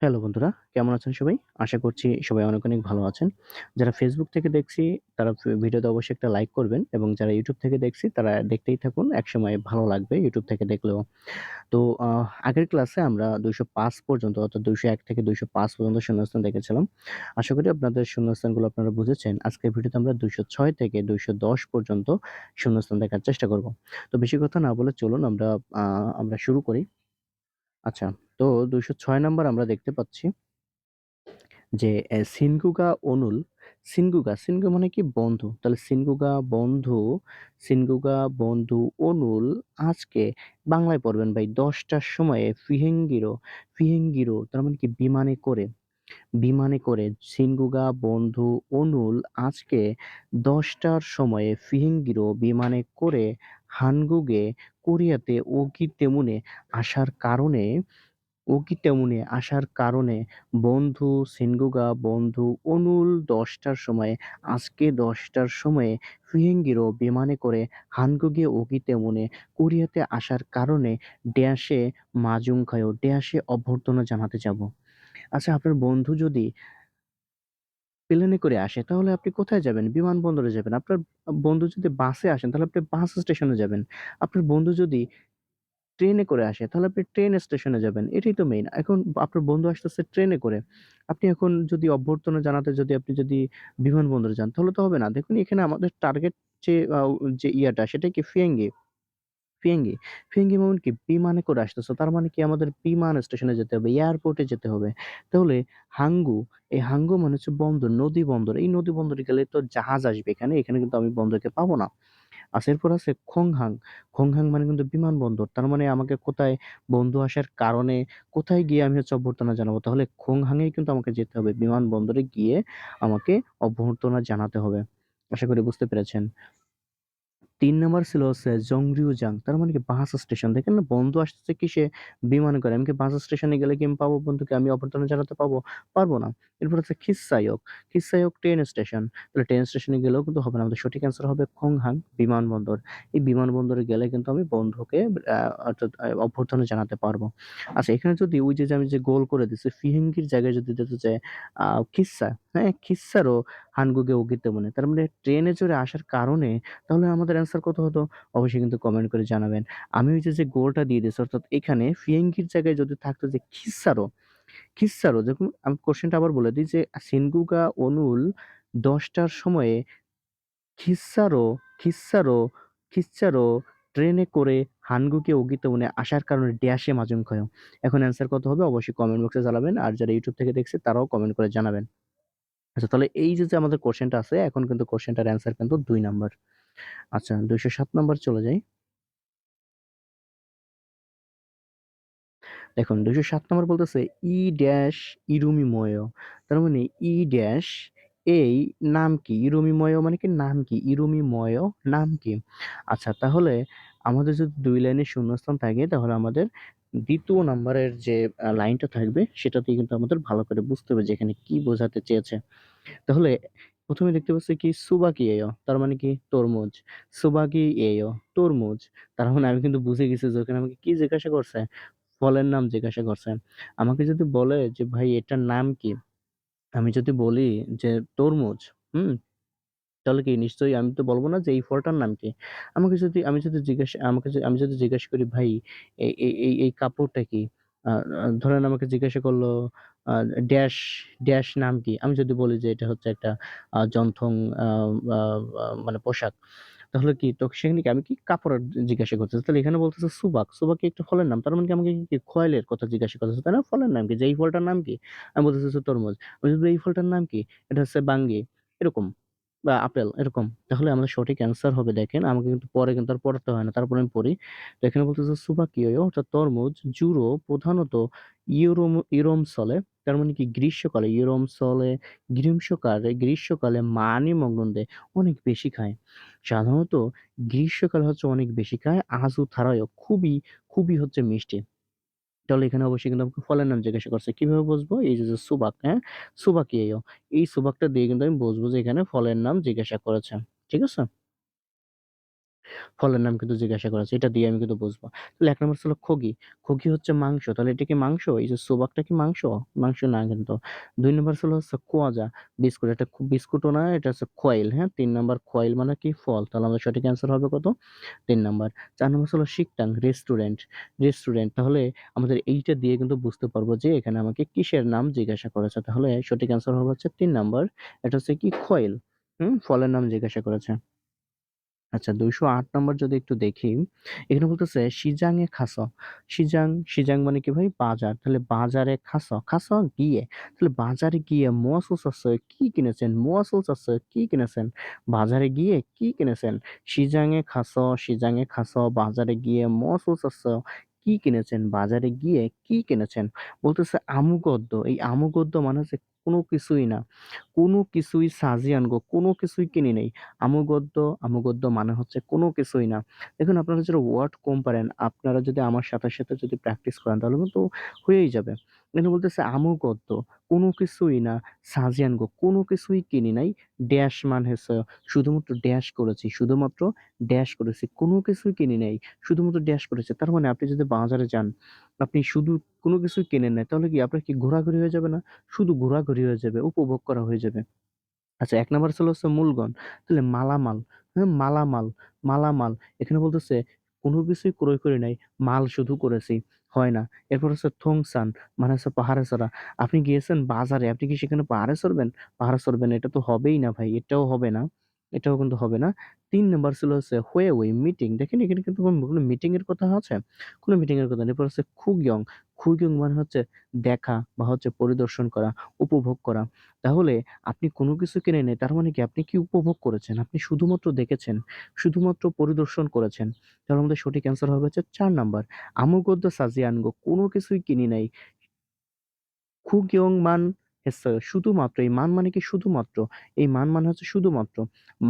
Hello বন্ধুরা, কেমন আছেন সবাই? আশা করছি সবাই অনেক, অনেক ভালো আছেন। যারা Facebook থেকে দেখছি তারা ভিডিওতে অবশ্যই একটা লাইক করবেন এবং যারা YouTube থেকে দেখছি তারা দেখতেই থাকুন। একসময় ভালো লাগবে YouTube থেকে দেখলেও। তো আ আগের ক্লাসে আমরা ২০৫ পর্যন্ত অর্থাৎ ২০১ থেকে ২০৫ পর্যন্ত শূন্যস্থান দেখেছিলাম। আশা করি আপনাদের শূন্যস্থানগুলো আপনারা বুঝেছেন। আজকের ভিডিওতে আমরা ২০৬ থেকে ২১০ পর্যন্ত শূন্যস্থান দেখার চেষ্টা করব। তো বেশি কথা না বলে চলুন আমরা শুরু করি। আচ্ছা, তো ২০৬ নাম্বার আমরা দেখতে পাচ্ছি যে সিনগুগা অনুল, সিনগুগা মানে কি বন্ধু। তাহলে সিনগুগা বন্ধু অনুল আজকে বাংলায় পড়বেন ভাই ১০ টার সময়ে ফিহেঙ্গিরো তার মানে কি বিমানে করে সিনগুগা বন্ধু অনুল আজকে ১০ টার সময়ে বিমানে করে হানগুগে কোরিয়াতে আসার কারণে বন্ধু অনুল ১০ টার সময়ে আজকে ১০ টার সময়ে বিমানে করে হানগুগে ওকিতেমনে কোরিয়াতে আসার কারণে ড্যাশে ড্যাশে অভ্যর্থনা জানাতে যাব। আচ্ছা, আপনার বন্ধু যদি প্লেনে করে আসে তাহলে আপনি কোথায় যাবেন? বিমানবন্দরে যাবেন। আপনার বন্ধু যদি বাসে আসেন তাহলে আপনি বাস স্টেশনে যাবেন। আপনার বন্ধু যদি ট্রেনে করে আসে তাহলে আপনি ট্রেন স্টেশনে যাবেন। এটাই তো মেইন। এখন আপনার বন্ধু আসতেছে ট্রেনে করে। আপনি এখন যদি অভ্যর্থনা জানাতে আপনি যদি বিমানবন্দরে যান তাহলে তো হবে না। দেখুন এখানে আমাদের টার্গেট যে যে ইয়াটা সেটা কি ফিয়েঙ্গি। ফিয়েঙ্গি মানে কি বিমানে করে আসতেছো। তার মানে কি আমাদের বিমান স্টেশনে যেতে হবে, এয়ারপোর্টে যেতে হবে। তাহলে হাঙ্গু, এই হাঙ্গু মানে হচ্ছে বন্দর, নদী বন্দর। এই নদী বন্দরে গেলে তো জাহাজ আসবে এখানে। এখানে কিন্তু আমি বন্দরকে পাবো না। আচ্ছা, এরপর আছে খোংহাং। খোংহাং মানে কিন্তু বিমানবন্দর। তার মানে আমাকে বন্ধু আসার কারণে কোথায় গিয়ে আমি হচ্ছে অভ্যর্থনা জানাবো? তাহলে খোংহাঙেই কিন্তু আমাকে যেতে হবে। বিমানবন্দরে গিয়ে আমাকে অভ্যর্থনা জানাতে হবে। আশা করি বুঝতে পেরেছেন। ৩ নাম্বার ছিল হচ্ছে জংরিউজাং। তার মানে কি বাস স্টেশন। দেখেন না বন্ধু আসতেছে কিসে? বিমানে করে। আমি কি বাস স্টেশনে গেলে কি আমি পাবো বন্ধুকে? আমি অভ্যর্থনা জানাতে পাবো? পারবো না। এরপর হচ্ছে খিসসাইওক। খিসসাইওক ট্রেন স্টেশন। তাহলে ট্রেন স্টেশনে গেলেও কিন্তু হবে না। আমাদের সঠিক অ্যান্সার হবে খংহাং বিমানবন্দর। এই বিমানবন্দরে গেলে কিন্তু আমি বন্ধুকে আ অর্থাৎ অভ্যর্থনা জানাতে পারবো। আচ্ছা, এখানে যদি ওই যে আমি যে গোল করে দিছি ফিহিঙ্গির জায়গায় যদি দিতে চাই আ খিসসা, হ্যাঁ? খিসসারও হানগুগে ওগিতে মনে। তার মানে ট্রেনে চড়ে আসার কারণে তাহলে আমাদের অ্যান্সার কত হতো? অবশ্যই কিন্তু কমেন্ট করে জানাবেন। আমি ওই যে গোলটা দিয়ে দিয়েছি অর্থাৎ এখানে ফিয়েঙ্গির জায়গায় যদি থাকতো যে খিস্সারো দেখুন আমি কোয়েশ্চেনটা আবার বলে দিই যে সিনগুগা অনুল ১০ টার সময়ে খিস্সারো, খিস্সারো, খিচ্চারো ট্রেনে করে হানগুকে ওগিতবনে আসার কারণে ড্যাশে মাজুংখয়। এখন অ্যান্সার কত হবে? অবশ্যই কমেন্ট বক্সে জানাবেন। আর যারা YouTube থেকে দেখছে তারাও কমেন্ট করে জানাবেন। আচ্ছা, তাহলে এই যে আমাদের কোয়েশ্চেনটা আছে এখন কিন্তু কোয়েশ্চেনটার অ্যান্সার কিন্তু ২ নাম্বার। আচ্ছা, ২০৭ নাম্বার চলে যাই। দেখুন ২০৭ নম্বর বলতেছে ই ড্যাশ ইরুমিময়। তার মানে ই ড্যাশ এই নাম কি? ইরুমিময় মানে কি নাম কি? ইরুমিময় নাম কি? আচ্ছা, তাহলে আমাদের যদি ২ লাইনের শূন্যস্থান থাকে তাহলে আমাদের ২য় নাম্বারের যে লাইনটা থাকবে সেটাতেই কিন্তু আমাদের ভালো করে বুঝতে হবে যে এখানে কি বোঝাতে চেয়েছে। তাহলে ১ম এ দেখতে পাচ্ছি কি সুবাকিয়েয় তার মানে কি তরমুজ। সুবাকিয়েয় তরমুজ। তার মানে আমি কিন্তু বুঝে গেছি যে ওখানে আমাকে কি জিজ্ঞাসা করছে? ফলের নাম জিজ্ঞাসা করছে। আমাকে যদি বলে যে ভাই এটার নাম কি? আমি যদি বলি যে তরমুজ, হুম? তাহলে কি নিশ্চয়ই আমি তো বলব না যে এই ফলটার নাম কি? আমি যদি জিজ্ঞাসা করি ভাই এই কাপড়টা কি? আ আ ধরেন আমাকে জিজ্ঞাসা করল আ ড্যাশ, ড্যাশ নাম কি? আমি যদি বলি যে এটা হচ্ছে একটা জনথং আ আ আ মানে পোশাক। তাহলে কি সেখানে কি আমি কি কাপড়ের জিজ্ঞাসা করতেছি। তাহলে এখানে বলতেছে সুবাক। সুবাক কি একটা ফলের নাম। তার মানে কি আমাকে কি খোয়াইলের কথা জিজ্ঞাসা করতেছে, তাই না? ফলের নাম কি? যে এই ফলটার নাম কি? আমি বলতেছি হচ্ছে তরমুজ। আমি যদি বলি, এই ফলটার নাম কি? এটা হচ্ছে বাঙ্গি। এরকম বা আপেল এরকম। তাহলে আমাদের সঠিক অ্যান্সার হবে দেখেন আমাকে কিন্তু পরে কিন্তু আর পড়াতে হয় না। তারপরে আমি পড়ি। তো এখানে বলতেছে সুবাকিয় অর্থাৎ তরমুজ জুরো প্রধানত ইরমসলে তার মানে কি গ্রীষ্মকালে মানি মংডন্দে অনেক বেশি খায়। সাধারণত গ্রীষ্মকালে হচ্ছে অনেক বেশি খায়। আজু থারায়ও খুবই হচ্ছে মিষ্টি। তাহলে এখানে অবশ্যই কিন্তু আমাকে ফলের নাম জিজ্ঞাসা করছে। কিভাবে বুঝবো? এই যে সুবাক, হ্যাঁ? সুবাকিয়েও। এই সুবাকটা দিয়ে কিন্তু আমি বুঝবো যে এখানে ফলের নাম জিজ্ঞাসা করেছে। ঠিক আছে? ফলের নাম কিন্তু জিজ্ঞাসা করেছে। এটা দিয়ে আমি কিন্তু বুঝবো। তাহলে ১ নম্বর ছিল খগি। খগি হচ্ছে মাংস। তাহলে এটা কি মাংস? এই যে সুবাকটা কি মাংস? মাংস না কিন্তু। ২ নম্বর ছিল হচ্ছে কোয়াজা, বিস্কুট। এটা বিস্কুটও না, এটা হচ্ছে খোয়াইল, হ্যাঁ? ৩ নাম্বার খোয়াইল মানে কি? ফল। তাহলে আমাদের সঠিক অ্যান্সার হবে কত? ৩ নাম্বার। ৪ নাম্বার ছিল শিকটাং, রেস্টুরেন্ট। রেস্টুরেন্ট। তাহলে আমাদের এইটা দিয়ে কিন্তু বুঝতে পারবো যে এখানে আমাকে কিসের নাম জিজ্ঞাসা করেছে। তাহলে সঠিক অ্যান্সার হবে হচ্ছে ৩ নাম্বার। এটা হচ্ছে কি? খোয়াইল। ফলের নাম জিজ্ঞাসা করেছে। আচ্ছা ২০৮ নম্বর যদি একটু দেখি, এখানে বলতেছে সিজাং এ খাসো। সিজাং মানে কি ভাই? বাজার। তাহলে বাজারে খাসো, খাসো গিয়ে। তাহলে বাজারে গিয়ে মোয়াসুস আছে কি কিনেছেন? মোয়াসুস আছে কি কিনেছেন? বাজারে গিয়ে কি কিনেছেন? সিজাং এ খাসো বাজারে গিয়ে মোয়াসুস আছে কি কিনেছেন? বাজারে গিয়ে কি কিনেছেন? বলতেছে আমুগদ্দ। এই আমুগদ্দ মানে হচ্ছে কোনো কিছুই না। কোনো কিছুই সাজিয়ানগো, কোনো কিছুই কিনি নাই। আমুগদ্য মানে হচ্ছে কোনো কিছুই না। দেখুন আপনারা যারা ওয়ার্ড কম পারেন, আপনারা যদি আমার সাথে যদি প্র্যাকটিস করেন তাহলে কিন্তু হয়েই যাবে। এখানে বলতেছে আমুগদ্য, কোনো কিছুই না, সাজিয়ানগো, কোনো কিছুই কিনি নাই। ড্যাশ মানে হচ্ছে শুধুমাত্র ড্যাশ করেছি, শুধুমাত্র ড্যাশ করেছি। কোনো কিছুই কিনি নাই, শুধুমাত্র ড্যাশ করেছি। তার মানে আপনি যদি বাজারে যান, আপনি শুধু কোনো কিছুই কেনেন নাই, তাহলে কি আপনার কি ঘোরাঘুরি হয়ে যাবে না? শুধু ঘোরাঘুরি হয়ে যাবে, উপভোগ করা হয়ে যাবে। আচ্ছা ১ নাম্বার ছিল হচ্ছে মূলগণ। তাহলে মালামাল, মালামাল, মালামাল। এখানে বলতেছে কোনো কিছুই ক্রয় করি নাই, মাল শুধু করেছি। হয় না। এরপর হচ্ছে থোংসান মানে হচ্ছে পাহাড়ে চড়া। আপনি গিয়েছেন বাজারে, আপনি কি সেখানে পাহাড়ে চড়বেন? পাহাড়ে চড়বেন এটা তো হবেই না ভাই। এটাও হবে না। এটাও কিন্তু হবে না। ৩ নাম্বার ছিল হচ্ছে হুয়েওয়ে মিটিং। দেখেন এখানে কিন্তু কোনো মিটিং এর কথা আছে? কোনো মিটিং এর কথা নেই। এরপর হচ্ছে খুগিয়ং। খুগিয়ং মানে হচ্ছে দেখা বা হচ্ছে পরিদর্শন করা, উপভোগ করা। তাহলে আপনি কোনো কিছু কেনেন নাই, তার মানে কি আপনি কি উপভোগ করেছেন? আপনি শুধুমাত্র দেখেছেন, শুধুমাত্র পরিদর্শন করেছেন। তাহলে আমাদের সঠিক অ্যান্সার হবে হচ্ছে ৪ নাম্বার। আমুগদ্য সাজিয়ানগো, কোনো কিছুই কিনি নাই। খুগিয়ংমান হেসেয়, শুধুমাত্র। এই মান মানে কি? শুধুমাত্র। এই মান মানে হচ্ছে শুধুমাত্র।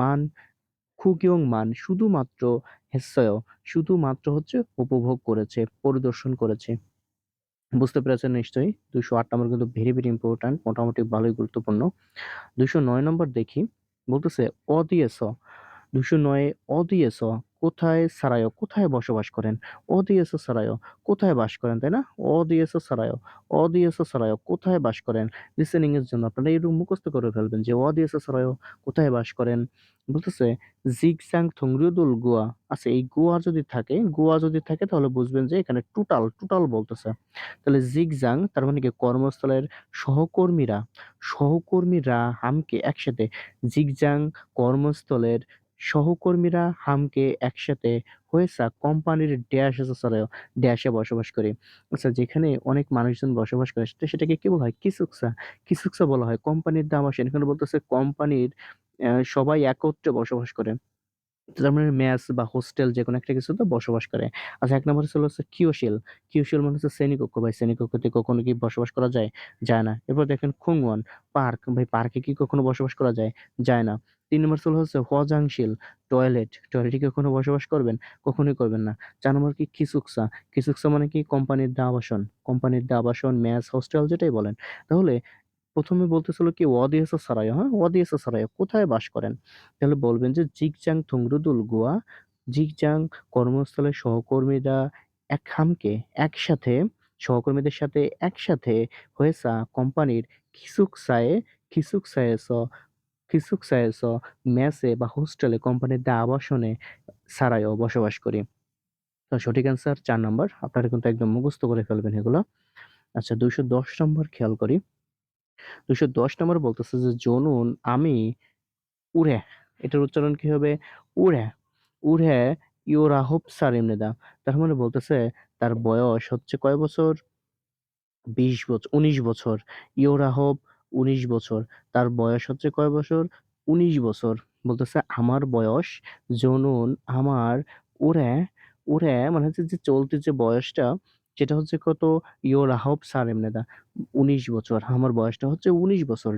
মান, খুগিয়ংমান শুধুমাত্র হেসেয়, শুধুমাত্র হচ্ছে উপভোগ করেছে, পরিদর্শন করেছে। বুঝতে পেরেছেন নিশ্চয়ই? ২০৮ নাম্বার কিন্তু ভেরি ইম্পোর্টেন্ট, মোটামুটি ভালোই গুরুত্বপূর্ণ। ২০৯ নম্বর দেখি, বলতেছে অদিয়েস, ২০৯ অদিয়েস কোথায় সারায়, কোথায় বসবাস করেন? অদিয়েস সারায় কোথায় বাস করেন, তাই না? অদিয়েস সারায় কোথায় বাস করেন? লিসেনিং এর জন্য আপনারা এরকম মুখস্থ করে ফেলবেন যে অদিয়েস সারায় কোথায় বাস করেন? বলতেছে জিগসাং থংরিউদুল গোয়া। আচ্ছা এই গোয়া যদি থাকে তাহলে বুঝবেন যে এখানে টোটাল বলতেছে। তাহলে জিগজাং তার মানে কি? কর্মস্থলের সহকর্মীরা, হামকে একসাথে। জিগজাং কর্মস্থলের সহকর্মীরা হামকে একসাথে হয়েছে কোম্পানির ড্যাশে বসবাস করে। আচ্ছা যেখানে অনেক মানুষজন বসবাস করে সেটাকে কি বলা হয়? কিসুকসা বলা হয়। কোম্পানির দাম আসেন এখানে বলতেছে কোম্পানির সবাই একত্রে বসবাস করে। তার মানে মেস বা হোস্টেল যেকোনো একটা কিছুতে বসবাস করে। আচ্ছা ১ নম্বরে ছিল হচ্ছে কিওশিল। কিওশিল মানে হচ্ছে শ্রেণীকক্ষ। ভাই শ্রেণীকক্ষতে কখনো কি বসবাস করা যায়? যায় না। এরপর দেখেন খুংওয়ান, পার্ক। ভাই পার্কে কি কখনো বসবাস করা যায়? যায় না। ৩ নম্বর ছিল হচ্ছে হজাংশিল, টয়লেট। টয়লেটে কি কখনো বসবাস করবেন? কখনোই করবেন না। ৪ নম্বর কি কিসুকসা। কিসুকসা মানে কি? কোম্পানির দা আবাসন। কোম্পানির দা আবাসন, মেস, হোস্টেল যেটাই বলেন। তাহলে ১ম এ বলতেছিল কি ওয়াদিয়েসা সারায়, হ্যাঁ? ওয়াদিয়েসা সারায় কোথায় বাস করেন? তাহলে বলবেন যে জিগজাং থংরুদুল গোয়া। জিগজাং কর্মস্থলের সহকর্মীরা হামকে একসাথে, সহকর্মীদের সাথে একসাথে হয়েছা কোম্পানির কিসুকসায়ে কিসুকসায়েস কিসুকসায়েস মেসে বা হোস্টেলে কোম্পানির দা আবাসনে সারাইও বসবাস করি। তো সঠিক অ্যান্সার ৪ নাম্বার। আপনারা কিন্তু একদম মুখস্থ করে ফেলবেন এগুলো। আচ্ছা ২১০ নম্বর খেয়াল করি। ২১০ নম্বর বলতেছে যে জনুন আমি উরে। এটার উচ্চারণ কি হবে? উরে। উরে ইয়োরাহোপসারিমনেদা। তার মানে বলতেছে তার বয়স হচ্ছে কয় বছর? ১৯ বছর। ইয়োরাহোপ ১৯ বছর। তার বয়স হচ্ছে কয় বছর? ১৯ বছর। বলতেছে আমার বয়স জনুন আমার উরে, উরে মানে হচ্ছে যে চলতি যে বয়সটা সেটা হচ্ছে কত? ইয়োরাহোপসারিমনেদা ১৯ বছর। আমার বয়সটা হচ্ছে ১৯ বছর।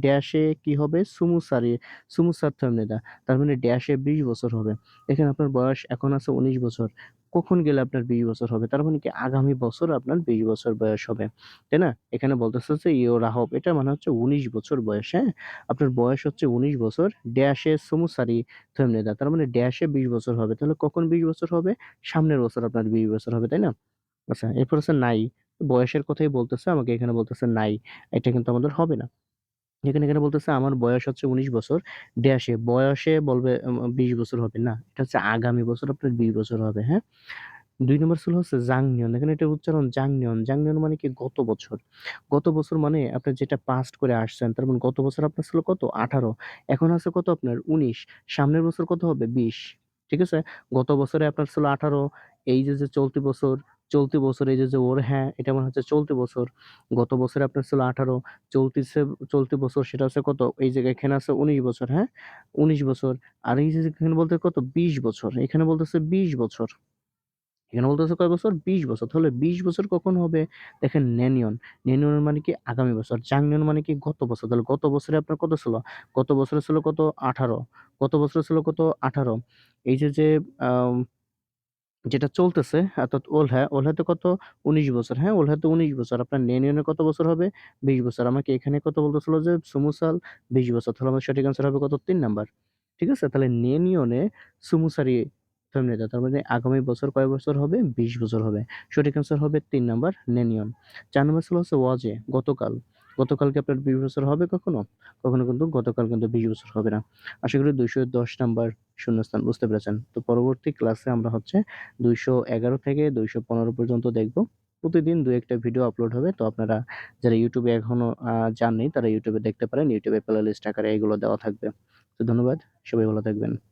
ড্যাশে কি হবে? সুমুসার্থমনেদা। তার মানে ড্যাশে ২০ বছর হবে। এখানে আপনার বয়স এখন আছে ১৯ বছর। কখন গেলে আপনার 20 বছর হবে? তার মানে কি আগামী বছর আপনার 20 বছর বয়স হবে। তাই না? এখানে বলতেছে যে ইয়োরাহব এটা মানে হচ্ছে 19 বছর বয়স, হ্যাঁ? আপনার বয়স হচ্ছে 19 বছর। ড্যাশে সুমুসারি থুমনেদা। তার মানে ড্যাশে 20 বছর হবে। তাহলে কখন 20 বছর হবে? সামনের বছর আপনার 20 বছর হবে, তাই না? আচ্ছা, এরপর হচ্ছে নাই। বয়সের কথাই বলতেছে, আমাকে এখানে বলতেছে নাই। এটা কিন্তু আমাদের হবে না। এখানে বলতেছে আমার বয়স হচ্ছে 19 বছর। ড্যাশে বয়সে বলবে 20 বছর হবে না। এটা হচ্ছে আগামী বছর আপনার 20 বছর হবে, হ্যাঁ? ২ নম্বর ছিল হচ্ছে জাংনিয়ন। দেখেন এটার উচ্চারণ জাংনিয়ন। জাংনিয়ন মানে কি গত বছর। গত বছর মানে আপনি যেটা পাস্ট করে আসছেন। তার মানে গত বছর আপনার ছিল কত? 18, এখন আছে কত আপনার? 19, সামনের বছর কত হবে? 20, ঠিক আছে? গত বছরে আপনার ছিল 18, এই যে চলতি বছর, চলতি বছর এই যে ওর হ্যাঁ, এটা মনে হচ্ছে চলতি বছর। গত বছরে আপনার ছিল 18, চলতিছে চলতি বছর সেটা হচ্ছে কত? এই জায়গায় এখানে আছে 19 বছর, হ্যাঁ? 19 বছর। আর এই যে এখানে বলতে কত? 20 বছর। এখানে বলতেছে 20 বছর। এখানে বলতেছে কয় বছর? 20 বছর। তাহলে 20 বছর কখন হবে? দেখেন নেনিয়ন। নেনিয়ন মানে কি আগামী বছর। জাংনিয়ন মানে কি গত বছর। তাহলে গত বছরে আপনার কত ছিল? গত বছরে ছিল কত? 18, গত বছরে ছিল কত? 18, এই যে আম যেটা চলতেছে অর্থাৎ ওলহ্যা, ওলহ্যাতে কত? 19 বছর, হ্যাঁ? ওলহ্যাতে 19 বছর। আপনার নেনিয়নে কত বছর হবে? 20 বছর। আমাকে এখানে কত বলতেছিল যে সুমুসাল 20 বছর। তাহলে আমার সঠিক অ্যান্সার হবে কত? ৩ নাম্বার। ঠিক আছে? তাহলে নেনিয়নে সুমুসারি ফেমনিদা। তার মানে আগামী বছর কয় বছর হবে? 20 বছর হবে। সঠিক অ্যান্সার হবে ৩ নাম্বার নেনিয়ন। ৪ নাম্বার ছিল হচ্ছে ওয়াজে, গতকাল। গতকাল কি আপনার 20 বছর হবে কখনো? কখনো কিন্তু গতকাল কিন্তু 20 বছর হবে না। আশা করি ২১০ নাম্বার শূন্যস্থান বুঝতে পেরেছেন। তো পরবর্তী ক্লাসে আমরা হচ্ছে ২১১ থেকে ২১৫ পর্যন্ত দেখব। প্রতিদিন ২-১ টা ভিডিও আপলোড হবে। তো আপনারা যারা YouTube এ এখনো যাননি তারা YouTube এ দেখতে পারেন। YouTube এ প্লে লিস্ট আকারে এগুলো দেওয়া থাকবে। তো ধন্যবাদ। সবাই ভালো থাকবেন।